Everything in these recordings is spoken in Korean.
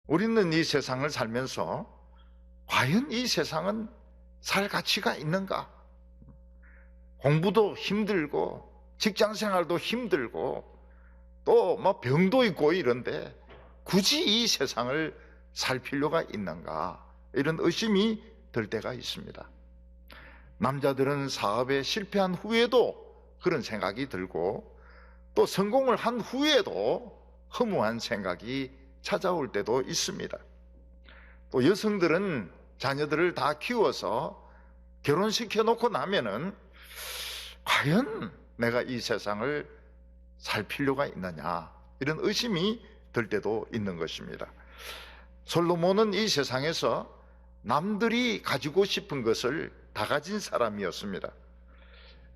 우리는 이 세상을 살면서 과연 이 세상은 살 가치가 있는가? 공부도 힘들고 직장 생활도 힘들고 또 뭐 병도 있고 이런데 굳이 이 세상을 살 필요가 있는가? 이런 의심이 들 때가 있습니다. 남자들은 사업에 실패한 후에도 그런 생각이 들고 또 성공을 한 후에도 허무한 생각이 찾아올 때도 있습니다. 또 여성들은 자녀들을 다 키워서 결혼시켜 놓고 나면은 과연 내가 이 세상을 살 필요가 있느냐, 이런 의심이 들 때도 있는 것입니다. 솔로몬은 이 세상에서 남들이 가지고 싶은 것을 다 가진 사람이었습니다.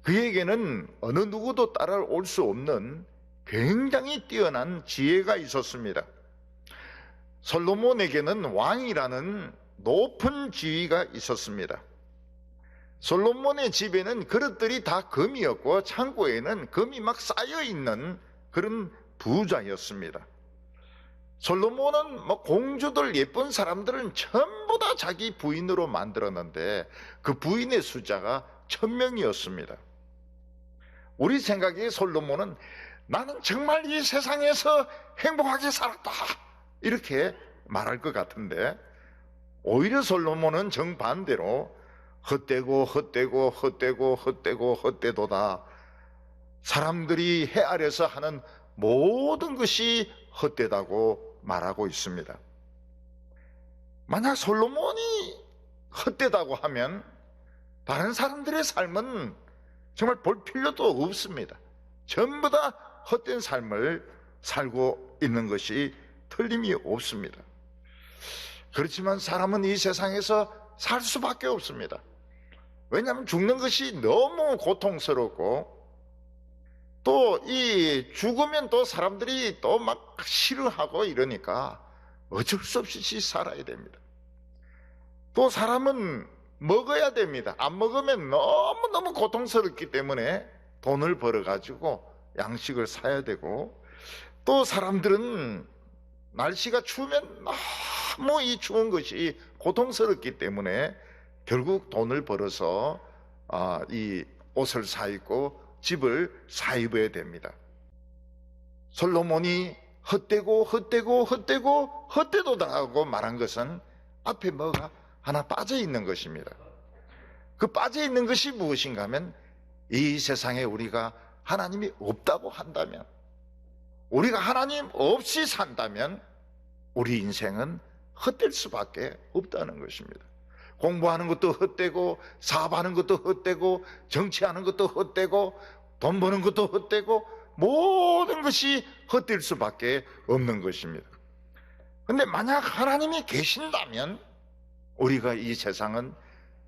그에게는 어느 누구도 따라올 수 없는 굉장히 뛰어난 지혜가 있었습니다. 솔로몬에게는 왕이라는 높은 지위가 있었습니다. 솔로몬의 집에는 그릇들이 다 금이었고 창고에는 금이 막 쌓여있는 그런 부자였습니다. 솔로몬은 뭐 공주들, 예쁜 사람들은 전부 다 자기 부인으로 만들었는데 그 부인의 숫자가 1000명이었습니다. 우리 생각에 솔로몬은 나는 정말 이 세상에서 행복하게 살았다, 이렇게 말할 것 같은데 오히려 솔로몬은 정반대로 헛되고 헛되고 헛되고 헛되고 헛되도다, 사람들이 헤아려서 하는 모든 것이 헛되다고 말하고 있습니다. 만약 솔로몬이 헛되다고 하면 다른 사람들의 삶은 정말 볼 필요도 없습니다. 전부 다 헛된 삶을 살고 있는 것이 틀림이 없습니다. 그렇지만 사람은 이 세상에서 살 수밖에 없습니다. 왜냐하면 죽는 것이 너무 고통스럽고 또 이 죽으면 또 사람들이 또 막 싫어하고 이러니까 어쩔 수 없이 살아야 됩니다. 또 사람은 먹어야 됩니다. 안 먹으면 너무너무 고통스럽기 때문에 돈을 벌어가지고 양식을 사야 되고, 또 사람들은 날씨가 추우면 너무 이 추운 것이 고통스럽기 때문에 결국 돈을 벌어서 이 옷을 사 입고 집을 사 입어야 됩니다. 솔로몬이 헛되고 헛되고 헛되고 헛되도다라고 말한 것은 앞에 뭐가 하나 빠져 있는 것입니다. 그 빠져 있는 것이 무엇인가 하면 이 세상에 우리가 하나님이 없다고 한다면, 우리가 하나님 없이 산다면 우리 인생은 헛될 수밖에 없다는 것입니다. 공부하는 것도 헛되고 사업하는 것도 헛되고 정치하는 것도 헛되고 돈 버는 것도 헛되고 모든 것이 헛될 수밖에 없는 것입니다. 그런데 만약 하나님이 계신다면 우리가 이 세상은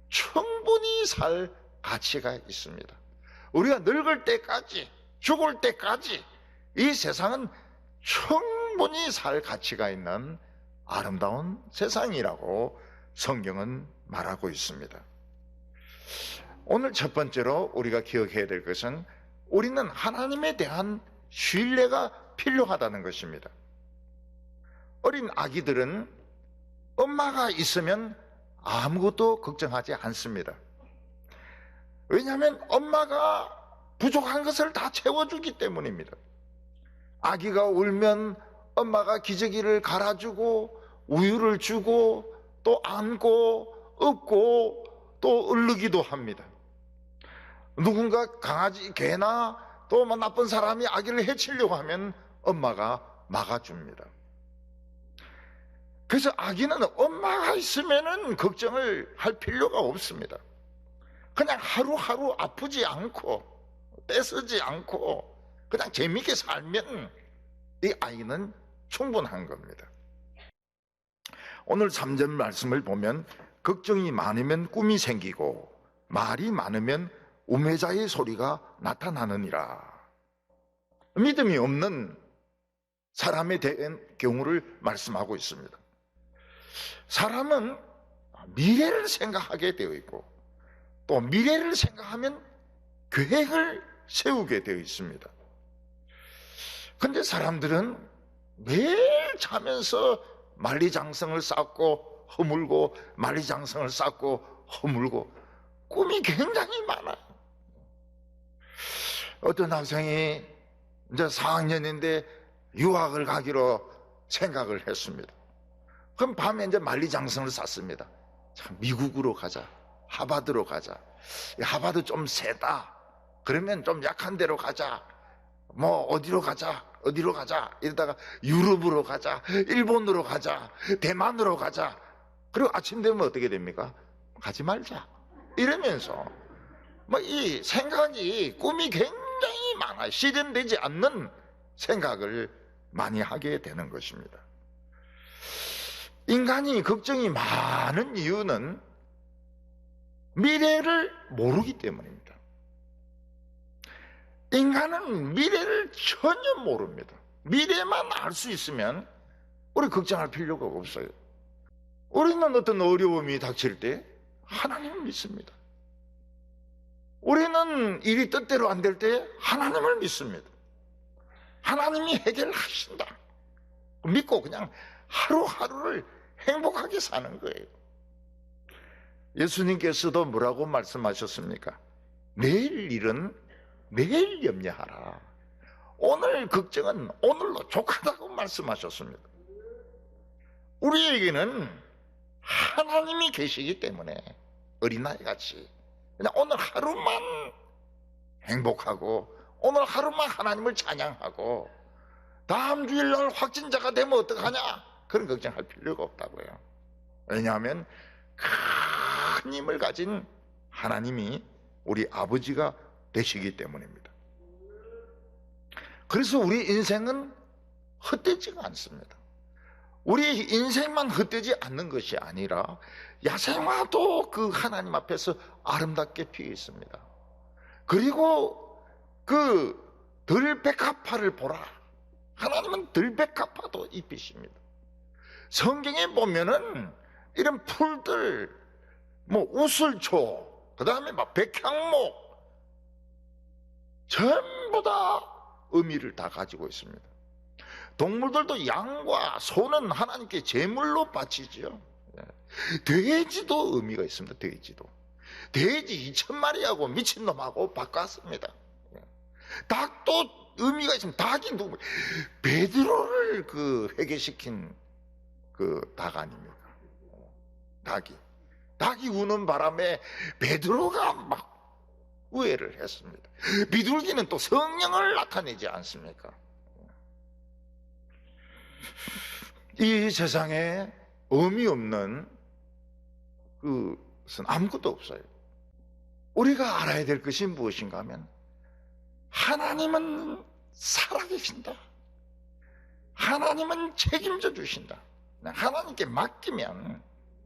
충분히 살 가치가 있습니다. 우리가 늙을 때까지, 죽을 때까지 이 세상은 충분히 살 가치가 있는 아름다운 세상이라고 성경은 말하고 있습니다. 오늘 첫 번째로 우리가 기억해야 될 것은 우리는 하나님에 대한 신뢰가 필요하다는 것입니다. 어린 아기들은 엄마가 있으면 아무것도 걱정하지 않습니다. 왜냐하면 엄마가 부족한 것을 다 채워주기 때문입니다. 아기가 울면 엄마가 기저귀를 갈아주고 우유를 주고 또 안고 업고 또 얼르기도 합니다. 누군가 강아지, 개나 또 뭐 나쁜 사람이 아기를 해치려고 하면 엄마가 막아줍니다. 그래서 아기는 엄마가 있으면은 걱정을 할 필요가 없습니다. 그냥 하루하루 아프지 않고 떼쓰지 않고 그냥 재미있게 살면 이 아이는 충분한 겁니다. 오늘 3절 말씀을 보면 걱정이 많으면 꿈이 생기고 말이 많으면 우매자의 소리가 나타나느니라. 믿음이 없는 사람에 대한 경우를 말씀하고 있습니다. 사람은 미래를 생각하게 되어 있고 또 미래를 생각하면 계획을 세우게 되어 있습니다. 그런데 사람들은 매일 자면서 만리장성을 쌓고 허물고 만리장성을 쌓고 허물고 꿈이 굉장히 많아요. 어떤 학생이 이제 4학년인데 유학을 가기로 생각을 했습니다. 그럼 밤에 이제 만리장성을 쌓습니다. 참, 미국으로 가자, 하버드로 가자. 하버드 좀 세다. 그러면 좀 약한 데로 가자. 뭐 어디로 가자, 어디로 가자. 이러다가 유럽으로 가자, 일본으로 가자, 대만으로 가자. 그리고 아침 되면 어떻게 됩니까? 가지 말자. 이러면서 뭐 이 생각이, 꿈이 굉장히 많아. 실현되지 않는 생각을 많이 하게 되는 것입니다. 인간이 걱정이 많은 이유는 미래를 모르기 때문입니다. 인간은 미래를 전혀 모릅니다. 미래만 알 수 있으면 우리 걱정할 필요가 없어요. 우리는 어떤 어려움이 닥칠 때 하나님을 믿습니다. 우리는 일이 뜻대로 안 될 때 하나님을 믿습니다. 하나님이 해결하신다 믿고 그냥 하루하루를 행복하게 사는 거예요. 예수님께서도 뭐라고 말씀하셨습니까? 내일 일은 내일 염려하라. 오늘 걱정은 오늘로 족하다고 말씀하셨습니다. 우리에게는 하나님이 계시기 때문에 어린아이같이 그냥 오늘 하루만 행복하고 오늘 하루만 하나님을 찬양하고 다음 주일날 확진자가 되면 어떡하냐, 그런 걱정할 필요가 없다고요. 왜냐하면 큰 힘을 가진 하나님이 우리 아버지가 되시기 때문입니다. 그래서 우리 인생은 헛되지가 않습니다. 우리 인생만 헛되지 않는 것이 아니라 야생화도 그 하나님 앞에서 아름답게 피어 있습니다. 그리고 그 들백합화를 보라. 하나님은 들백합화도 입히십니다. 성경에 보면은 이런 풀들, 뭐 우슬초, 그 다음에 막 백향목, 전부 다 의미를 다 가지고 있습니다. 동물들도 양과 소는 하나님께 제물로 바치죠. 돼지도 의미가 있습니다. 돼지 2,000마리하고 미친놈하고 바꿨습니다. 닭도 의미가 있습니다. 닭이 누구? 베드로를 그 회개시킨 그 닭 아닙니까? 닭이 우는 바람에 베드로가 막 우회를 했습니다. 비둘기는 또 성령을 나타내지 않습니까? 이 세상에 의미 없는 그것은 아무것도 없어요. 우리가 알아야 될 것이 무엇인가 하면 하나님은 살아계신다. 하나님은 책임져 주신다. 하나님께 맡기면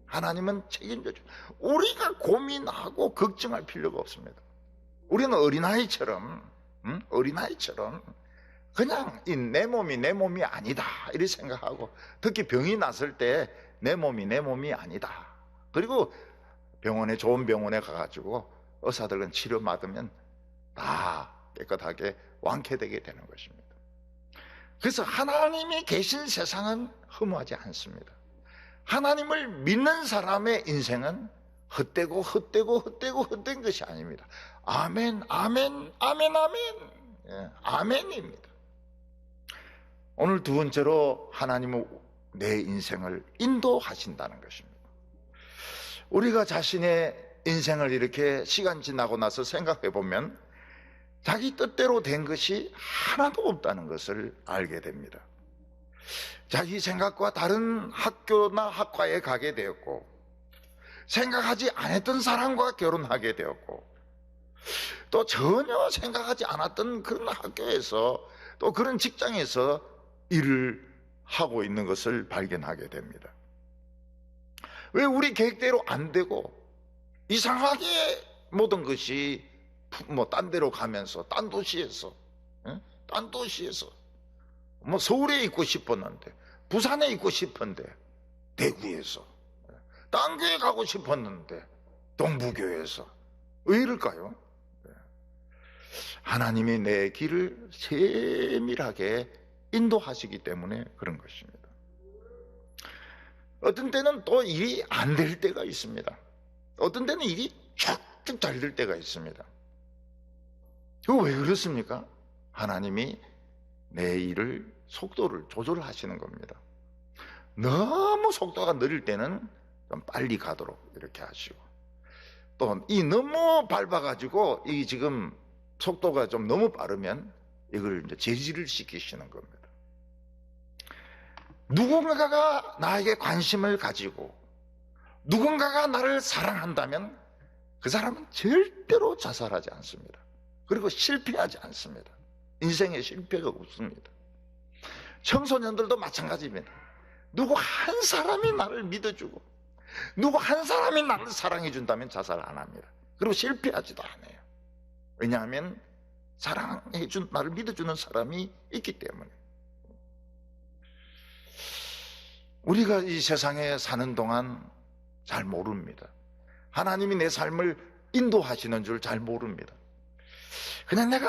하나님은 책임져 주신다. 우리가 고민하고 걱정할 필요가 없습니다. 우리는 어린아이처럼 그냥 내 몸이 아니다 이렇게 생각하고, 특히 병이 났을 때 내 몸이 아니다. 그리고 좋은 병원에 가가지고 의사들은 치료 받으면 다 깨끗하게 완쾌되게 되는 것입니다. 그래서 하나님이 계신 세상은 허무하지 않습니다. 하나님을 믿는 사람의 인생은 헛된 것이 아닙니다. 아멘, 아멘, 아멘, 아멘. 예, 아멘입니다. 오늘 두 번째로 하나님은 내 인생을 인도하신다는 것입니다. 우리가 자신의 인생을 이렇게 시간 지나고 나서 생각해 보면 자기 뜻대로 된 것이 하나도 없다는 것을 알게 됩니다. 자기 생각과 다른 학교나 학과에 가게 되었고, 생각하지 않았던 사람과 결혼하게 되었고, 또 전혀 생각하지 않았던 그런 학교에서 또 그런 직장에서 일을 하고 있는 것을 발견하게 됩니다. 왜 우리 계획대로 안 되고 이상하게 모든 것이 뭐 딴 데로 가면서 딴 도시에서 뭐 서울에 있고 싶었는데 부산에 있고 싶은데 대구에서, 딴 교회 가고 싶었는데 동부교회에서, 왜 이럴까요? 하나님이 내 길을 세밀하게 인도하시기 때문에 그런 것입니다. 어떤 때는 또 일이 안 될 때가 있습니다. 어떤 때는 일이 쭉쭉 잘 될 때가 있습니다. 그거 왜 그렇습니까? 하나님이 내 일을 속도를 조절하시는 겁니다. 너무 속도가 느릴 때는 좀 빨리 가도록 이렇게 하시고, 또 이 너무 밟아가지고 이 지금 속도가 좀 너무 빠르면 이걸 이제 제지를 시키시는 겁니다. 누군가가 나에게 관심을 가지고 누군가가 나를 사랑한다면 그 사람은 절대로 자살하지 않습니다. 그리고 실패하지 않습니다. 인생에 실패가 없습니다. 청소년들도 마찬가지입니다. 누구 한 사람이 나를 믿어주고 누구 한 사람이 나를 사랑해준다면 자살 안 합니다. 그리고 실패하지도 않아요. 왜냐하면 사랑해준, 나를 믿어주는 사람이 있기 때문에. 우리가 이 세상에 사는 동안 잘 모릅니다. 하나님이 내 삶을 인도하시는 줄 잘 모릅니다. 그냥 내가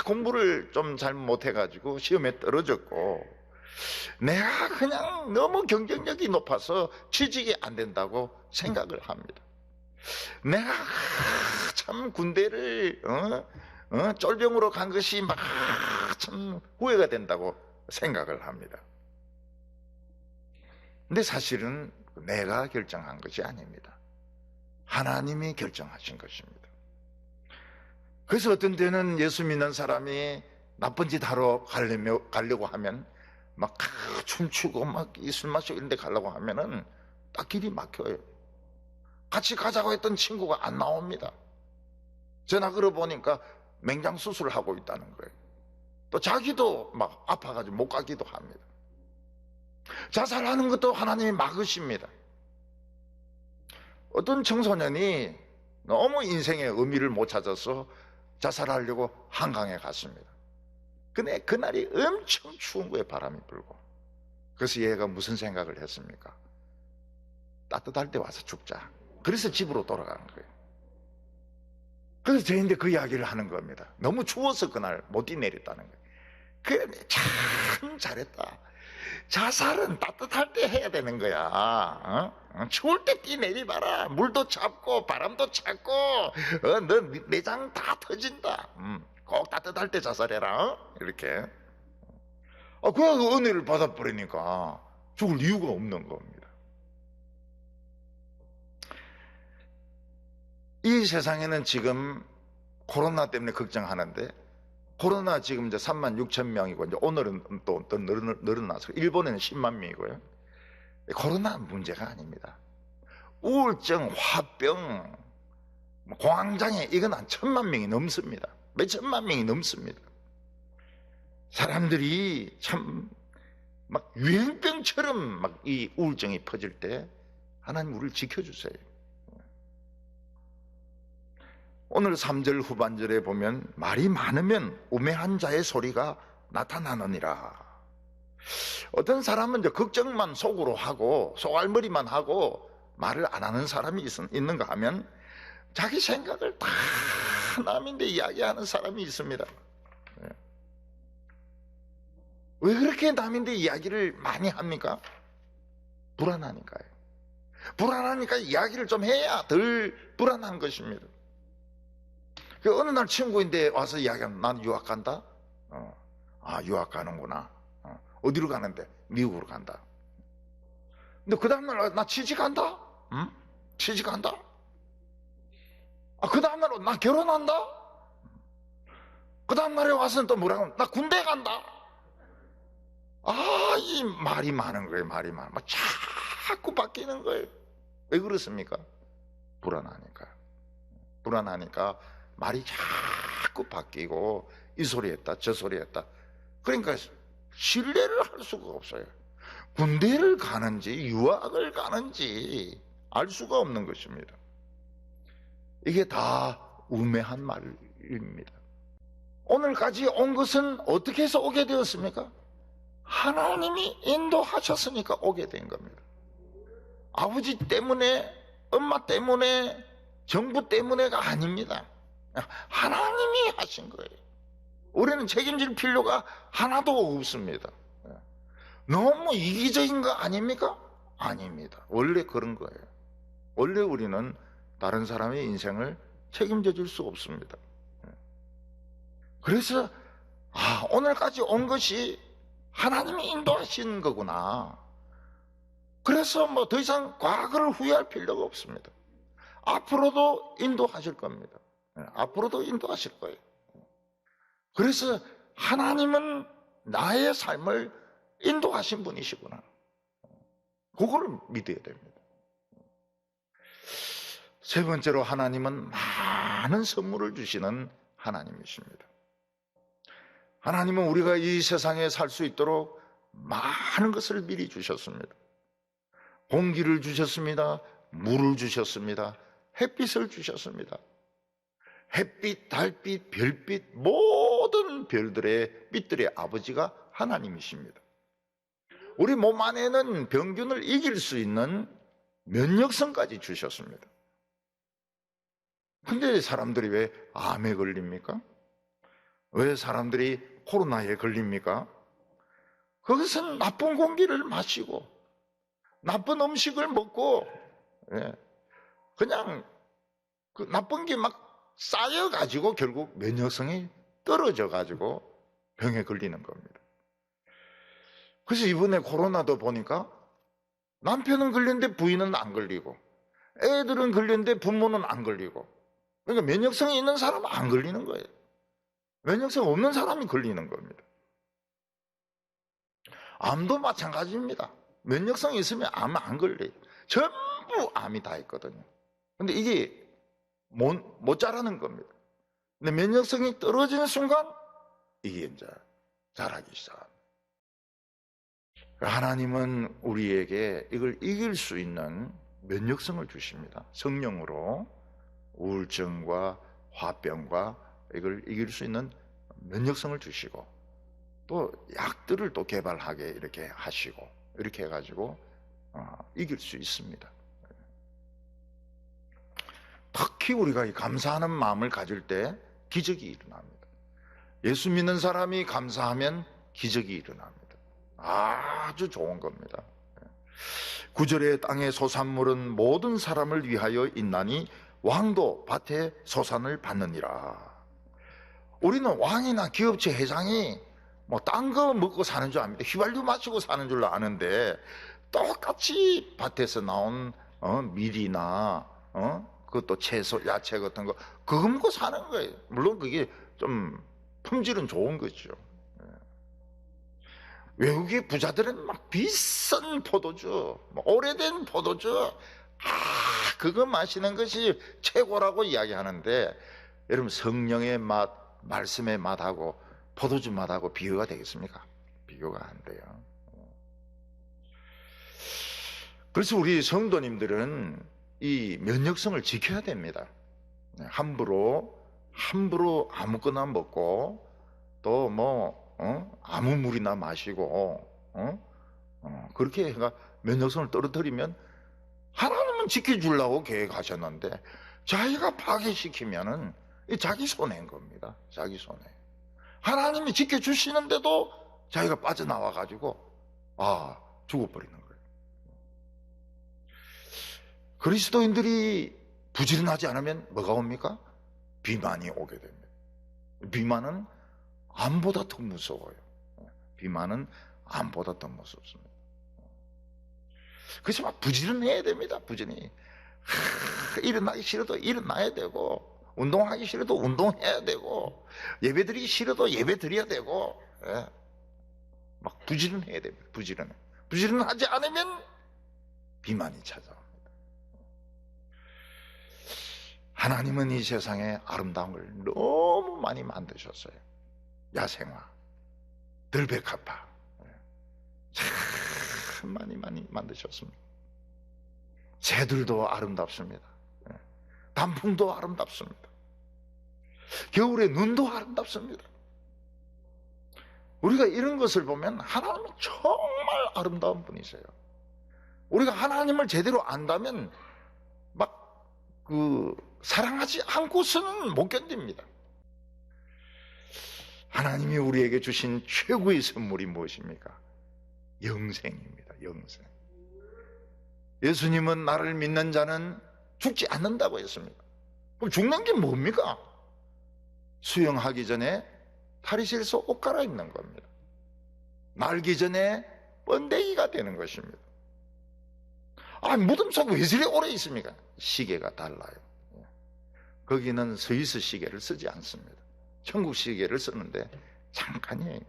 공부를 좀 잘 못해가지고 시험에 떨어졌고, 내가 그냥 너무 경쟁력이 높아서 취직이 안 된다고 생각을 합니다. 내가 참 군대를 쫄병으로 간 것이 막 참 후회가 된다고 생각을 합니다. 근데 사실은 내가 결정한 것이 아닙니다. 하나님이 결정하신 것입니다. 그래서 어떤 때는 예수 믿는 사람이 나쁜 짓 하러 가려고 하면 막 춤추고 막 술 마시고 이런 데 가려고 하면은 딱 길이 막혀요. 같이 가자고 했던 친구가 안 나옵니다. 전화 걸어보니까 맹장 수술을 하고 있다는 거예요. 또 자기도 막 아파가지고 못 가기도 합니다. 자살하는 것도 하나님이 막으십니다. 어떤 청소년이 너무 인생의 의미를 못 찾아서 자살하려고 한강에 갔습니다. 근데 그날이 엄청 추운 거예요. 바람이 불고. 그래서 얘가 무슨 생각을 했습니까? 따뜻할 때 와서 죽자. 그래서 집으로 돌아가는 거예요. 그래서 저희인데 그 이야기를 하는 겁니다. 너무 추워서 그날 못 뛰내렸다는 거예요. 그래, 참 잘했다. 자살은 따뜻할 때 해야 되는 거야. 추울 때 뛰내리봐라. 물도 잡고 바람도 잡고 너 내장 다 터진다. 꼭 따뜻할 때 자살해라. 이렇게. 그 은혜를 받아버리니까 죽을 이유가 없는 겁니다. 이 세상에는 지금 코로나 때문에 걱정하는데, 코로나 지금 이제 36,000명이고, 이제 오늘은 또 늘어나서 일본에는 10만 명이고요. 코로나 문제가 아닙니다. 우울증, 화병, 공황장애, 이건 한 1,000만 명이 넘습니다. 몇 천만 명이 넘습니다. 사람들이 참 막 유행병처럼 막 이 우울증이 퍼질 때 하나님 우리를 지켜주세요. 오늘 3절 후반절에 보면 말이 많으면 우매한 자의 소리가 나타나느니라. 어떤 사람은 이제 걱정만 속으로 하고 속알머리만 하고 말을 안 하는 사람이 있는가 하면 자기 생각을 다 남인데 이야기하는 사람이 있습니다. 왜 그렇게 남인데 이야기를 많이 합니까? 불안하니까요. 불안하니까 이야기를 좀 해야 덜 불안한 것입니다. 어느 날 친구인데 와서 이야기하면 난 유학 간다? 유학 가는구나. 어디로 가는데? 미국으로 간다. 근데 그 다음날 나 취직한다? 응? 취직한다? 그 다음날 나 결혼한다? 그 다음날에 와서는 또 뭐라고 하면 나 군대 간다? 이 말이 많은 거예요. 말이 많아. 막 자꾸 바뀌는 거예요. 왜 그렇습니까? 불안하니까. 불안하니까 말이 자꾸 바뀌고 이 소리 했다 저 소리 했다. 그러니까 신뢰를 할 수가 없어요. 군대를 가는지 유학을 가는지 알 수가 없는 것입니다. 이게 다 우매한 말입니다. 오늘까지 온 것은 어떻게 해서 오게 되었습니까? 하나님이 인도하셨으니까 오게 된 겁니다. 아버지 때문에, 엄마 때문에, 정부 때문에가 아닙니다. 하나님이 하신 거예요. 우리는 책임질 필요가 하나도 없습니다. 너무 이기적인 거 아닙니까? 아닙니다. 원래 그런 거예요. 원래 우리는 다른 사람의 인생을 책임져 줄 수 없습니다. 그래서 오늘까지 온 것이 하나님이 인도하신 거구나. 그래서 뭐 더 이상 과거를 후회할 필요가 없습니다. 앞으로도 인도하실 겁니다. 앞으로도 인도하실 거예요. 그래서 하나님은 나의 삶을 인도하신 분이시구나. 그거를 믿어야 됩니다. 세 번째로 하나님은 많은 선물을 주시는 하나님이십니다. 하나님은 우리가 이 세상에 살 수 있도록 많은 것을 미리 주셨습니다. 공기를 주셨습니다. 물을 주셨습니다. 햇빛을 주셨습니다. 햇빛, 달빛, 별빛, 모든 별들의 빛들의 아버지가 하나님이십니다. 우리 몸 안에는 병균을 이길 수 있는 면역성까지 주셨습니다. 근데 사람들이 왜 암에 걸립니까? 왜 사람들이 코로나에 걸립니까? 그것은 나쁜 공기를 마시고 나쁜 음식을 먹고 그냥 그 나쁜 게 막 쌓여가지고 결국 면역성이 떨어져가지고 병에 걸리는 겁니다. 그래서 이번에 코로나도 보니까 남편은 걸렸는데 부인은 안 걸리고 애들은 걸렸는데 부모는 안 걸리고, 그러니까 면역성이 있는 사람은 안 걸리는 거예요. 면역성 없는 사람이 걸리는 겁니다. 암도 마찬가지입니다. 면역성이 있으면 암 안 걸려요. 전부 암이 다 있거든요. 근데 이게 못 자라는 겁니다. 근데 면역성이 떨어지는 순간 이게 이제 자라기 시작합니다. 하나님은 우리에게 이걸 이길 수 있는 면역성을 주십니다. 성령으로 우울증과 화병과 이걸 이길 수 있는 면역성을 주시고, 또 약들을 또 개발하게 이렇게 하시고, 이렇게 해가지고 이길 수 있습니다. 특히 우리가 이 감사하는 마음을 가질 때 기적이 일어납니다. 예수 믿는 사람이 감사하면 기적이 일어납니다. 아주 좋은 겁니다. 9절에 땅의 소산물은 모든 사람을 위하여 있나니 왕도 밭에 소산을 받느니라. 우리는 왕이나 기업체 회장이 뭐 딴 거 먹고 사는 줄 압니다. 휘발유 마시고 사는 줄 아는데 똑같이 밭에서 나온 밀이나 그것도 채소, 야채 같은 거 그거 먹고 사는 거예요. 물론 그게 좀 품질은 좋은 거죠. 외국의 부자들은 막 비싼 포도주, 오래된 포도주, 그거 마시는 것이 최고라고 이야기하는데, 여러분 성령의 맛, 말씀의 맛하고 포도주 맛하고 비교가 되겠습니까? 비교가 안 돼요. 그래서 우리 성도님들은 이 면역성을 지켜야 됩니다. 함부로 아무거나 먹고 또 아무 물이나 마시고 그렇게 해가 면역성을 떨어뜨리면 하나님은 지켜주려고 계획하셨는데 자기가 파괴시키면은 자기 손해인 겁니다. 자기 손해. 하나님이 지켜주시는데도 자기가 빠져나와가지고 죽어버리는 거예요. 그리스도인들이 부지런하지 않으면 뭐가 옵니까? 비만이 오게 됩니다. 비만은 암보다 더 무서워요. 비만은 암보다 더 무섭습니다. 그래서 막 부지런해야 됩니다. 부지런히. 일어나기 싫어도 일어나야 되고, 운동하기 싫어도 운동해야 되고, 예배드리기 싫어도 예배드려야 되고, 막 부지런해야 됩니다. 부지런하지 않으면 비만이 찾아옵니다. 하나님은 이 세상에 아름다운 걸 너무 많이 만드셨어요. 야생화, 들백합화, 참 많이 만드셨습니다. 새들도 아름답습니다. 단풍도 아름답습니다. 겨울에 눈도 아름답습니다. 우리가 이런 것을 보면 하나님은 정말 아름다운 분이세요. 우리가 하나님을 제대로 안다면 사랑하지 않고서는 못 견딥니다. 하나님이 우리에게 주신 최고의 선물이 무엇입니까? 영생입니다. 영생. 예수님은 나를 믿는 자는 죽지 않는다고 했습니다. 그럼 죽는 게 뭡니까? 수영하기 전에 탈의실에서 옷 갈아입는 겁니다. 날기 전에 번데기가 되는 것입니다. 무덤 속 왜 저리 오래 있습니까? 시계가 달라요. 거기는 스위스 시계를 쓰지 않습니다. 천국 시계를 쓰는데 잠깐이에요.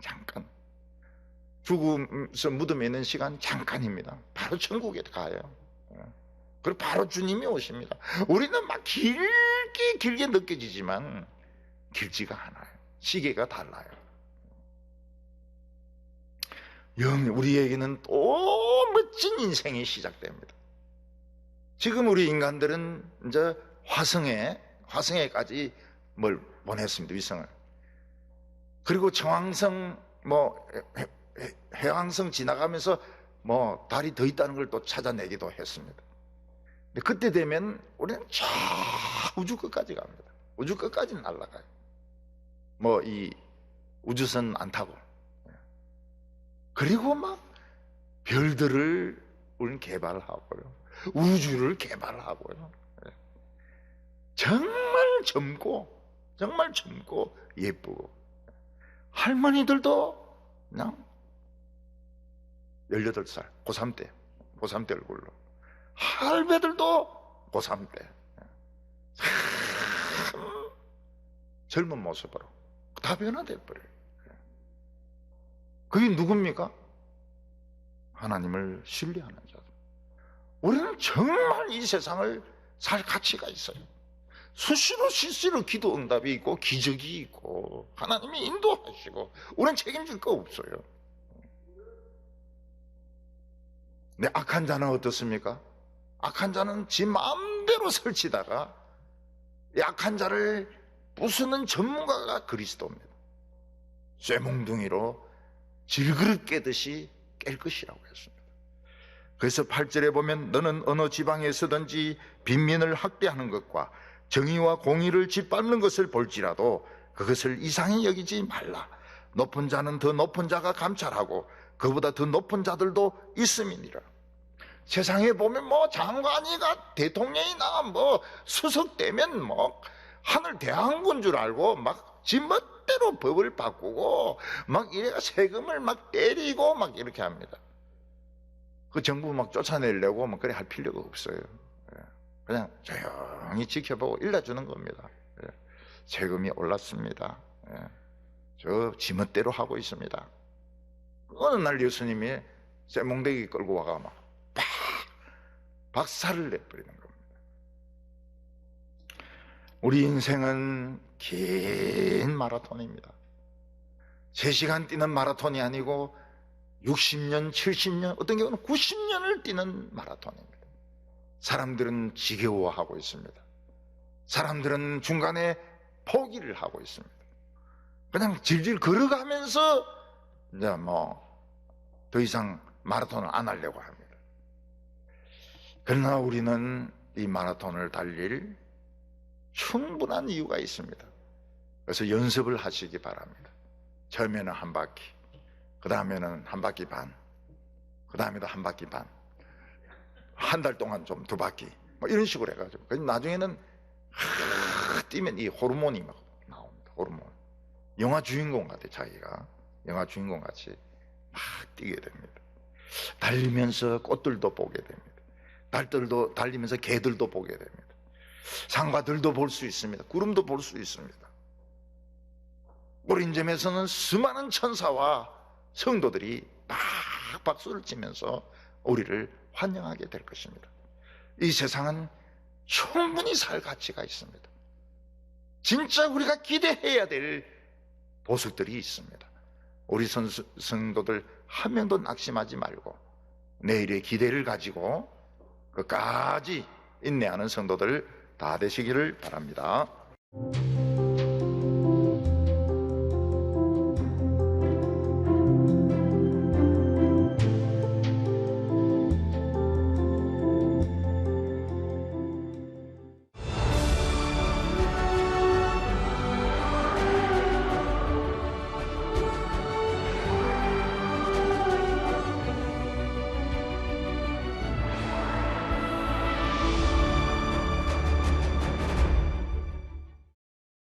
잠깐. 죽음서 무덤에 있는 시간 잠깐입니다. 바로 천국에 가요. 그리고 바로 주님이 오십니다. 우리는 막 길게 느껴지지만 길지가 않아요. 시계가 달라요. 우리에게는 또 멋진 인생이 시작됩니다. 지금 우리 인간들은 이제 화성에까지 뭘 보냈습니다. 위성을. 그리고 청왕성 해왕성 지나가면서 달이 더 있다는 걸 또 찾아내기도 했습니다. 근데 그때 되면 우리는 저 우주 끝까지 갑니다. 우주 끝까지 날아가요. 이 우주선 안 타고. 그리고 막 별들을 우리는 개발하고요. 우주를 개발하고요. 정말 젊고 예쁘고. 할머니들도 그냥 18살, 고3 때 얼굴로. 할배들도 고3 때. 참 젊은 모습으로 다 변화돼 버려요. 그게 누굽니까? 하나님을 신뢰하는 자들. 우리는 정말 이 세상을 살 가치가 있어요. 수시로 기도 응답이 있고 기적이 있고 하나님이 인도하시고 우리는 책임질 거 없어요. 근데 악한 자는 어떻습니까? 악한 자는 지 마음대로 설치다가 약한 자를 부수는 전문가가 그리스도입니다. 쇠몽둥이로 질그릇 깨듯이 깰 것이라고 했습니다. 그래서 8절에 보면 너는 어느 지방에서든지 빈민을 학대하는 것과 정의와 공의를 짓밟는 것을 볼지라도 그것을 이상히 여기지 말라. 높은 자는 더 높은 자가 감찰하고 그보다 더 높은 자들도 있음이니라. 세상에 보면 장관이가 대통령이나 수석되면 하늘 대항군 줄 알고 막 지 멋대로 법을 바꾸고 막 이래가 세금을 막 때리고 막 이렇게 합니다. 그 정부 막 쫓아내려고 그래 할 필요가 없어요. 그냥 조용히 지켜보고 일러주는 겁니다. 세금이 올랐습니다. 저 지멋대로 하고 있습니다. 어느 날 예수님이 쇠몽둥이 끌고 와가 막 박살을 내버리는 겁니다. 우리 인생은 긴 마라톤입니다. 3시간 뛰는 마라톤이 아니고 60년, 70년, 어떤 경우는 90년을 뛰는 마라톤입니다. 사람들은 지겨워하고 있습니다. 사람들은 중간에 포기를 하고 있습니다. 그냥 질질 걸어가면서 이제 더 이상 마라톤을 안 하려고 합니다. 그러나 우리는 이 마라톤을 달릴 충분한 이유가 있습니다. 그래서 연습을 하시기 바랍니다. 처음에는 한 바퀴, 그 다음에는 한 바퀴 반, 그 다음에도 한 바퀴 반, 한 달 동안 좀 2바퀴, 이런 식으로 해가지고. 나중에는 뛰면 이 호르몬이 막 나옵니다. 호르몬. 영화 주인공 같아, 자기가. 영화 주인공 같이 막 뛰게 됩니다. 달리면서 꽃들도 보게 됩니다. 달들도 달리면서 개들도 보게 됩니다. 상과들도 볼 수 있습니다. 구름도 볼 수 있습니다. 오린점에서는 수많은 천사와 성도들이 막 박수를 치면서 우리를 환영하게 될 것입니다. 이 세상은 충분히 살 가치가 있습니다. 진짜 우리가 기대해야 될 보석들이 있습니다. 우리 성도들 한 명도 낙심하지 말고 내일의 기대를 가지고 끝까지 인내하는 성도들 다 되시기를 바랍니다.